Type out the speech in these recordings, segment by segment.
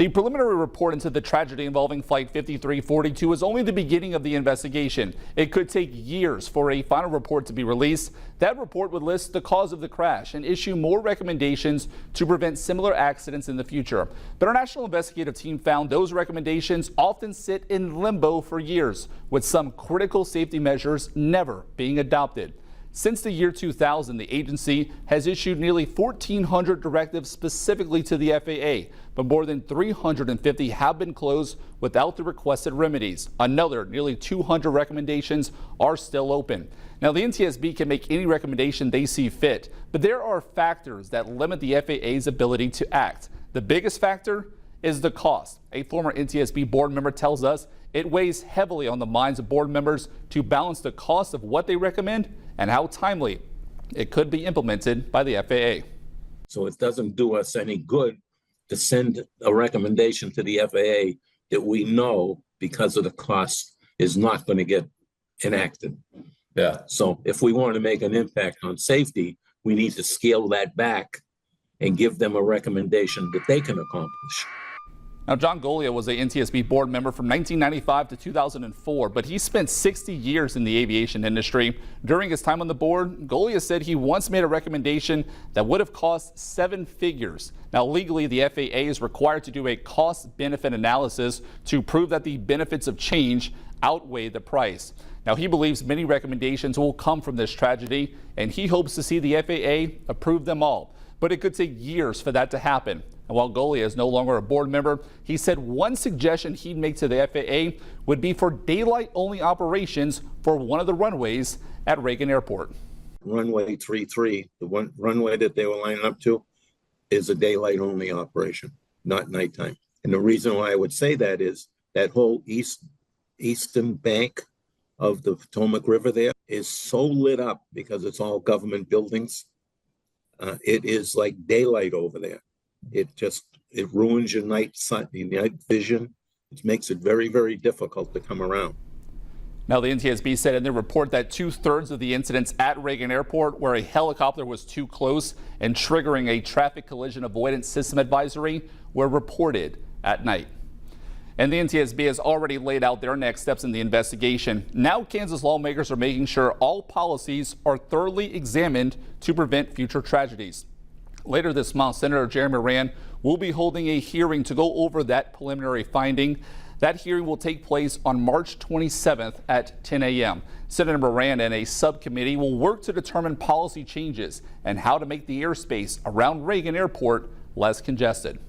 The preliminary report into the tragedy involving Flight 5342 is only the beginning of the investigation. It could take years for a final report to be released. That report would list the cause of the crash and issue more recommendations to prevent similar accidents in the future. But our national investigative team found those recommendations often sit in limbo for years, with some critical safety measures never being adopted. Since the year 2000, the agency has issued nearly 1,400 directives specifically to the FAA, but more than 350 have been closed without the requested remedies. Another nearly 200 recommendations are still open. Now, the NTSB can make any recommendation they see fit, but there are factors that limit the FAA's ability to act. The biggest factor is the cost. A former NTSB board member tells us it weighs heavily on the minds of board members to balance the cost of what they recommend and how timely it could be implemented by the FAA. So it doesn't do us any good to send a recommendation to the FAA that we know, because of the cost, is not going to get enacted. Yeah. So if we want to make an impact on safety, we need to scale that back and give them a recommendation that they can accomplish. Now, John Golia was a NTSB board member from 1995 to 2004, but he spent 60 years in the aviation industry. During his time on the board, Golia said he once made a recommendation that would have cost 7 figures. Now, legally, the FAA is required to do a cost-benefit analysis to prove that the benefits of change outweigh the price. Now, he believes many recommendations will come from this tragedy, and he hopes to see the FAA approve them all. But it could take years for that to happen. And while Golia is no longer a board member, he said one suggestion he'd make to the FAA would be for daylight-only operations for one of the runways at Reagan Airport. Runway 33, the one runway that they were lining up to, is a daylight-only operation, not nighttime. And the reason why I would say that is that whole eastern bank of the Potomac River there is so lit up because it's all government buildings. It is like daylight over there. It ruins your night vision. It makes it very, very difficult to come around. Now, the NTSB said in their report that 2/3 of the incidents at Reagan Airport where a helicopter was too close and triggering a traffic collision avoidance system advisory were reported at night. And the NTSB has already laid out their next steps in the investigation. Now, Kansas lawmakers are making sure all policies are thoroughly examined to prevent future tragedies. Later this month, Senator Jeremy Moran will be holding a hearing to go over that preliminary finding. That hearing will take place on March 27th at 10 a.m. Senator Moran and a subcommittee will work to determine policy changes and how to make the airspace around Reagan Airport less congested.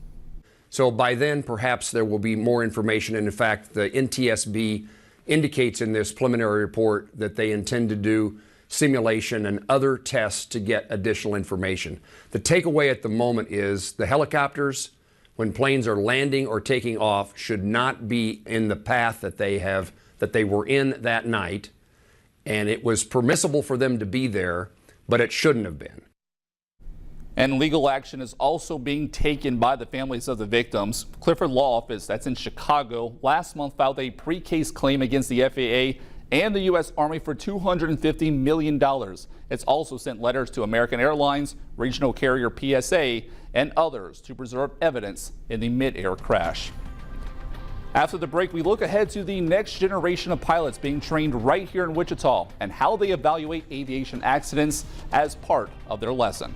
So by then, perhaps there will be more information. And in fact, the NTSB indicates in this preliminary report that they intend to do simulation and other tests to get additional information. The takeaway at the moment is the helicopters, when planes are landing or taking off, should not be in the path that they were in that night. And it was permissible for them to be there, but it shouldn't have been. And legal action is also being taken by the families of the victims. Clifford Law Office, that's in Chicago, last month filed a pre-case claim against the FAA and the U.S. Army for $250 million. It's also sent letters to American Airlines, regional carrier PSA, and others to preserve evidence in the mid-air crash. After the break, we look ahead to the next generation of pilots being trained right here in Wichita and how they evaluate aviation accidents as part of their lesson.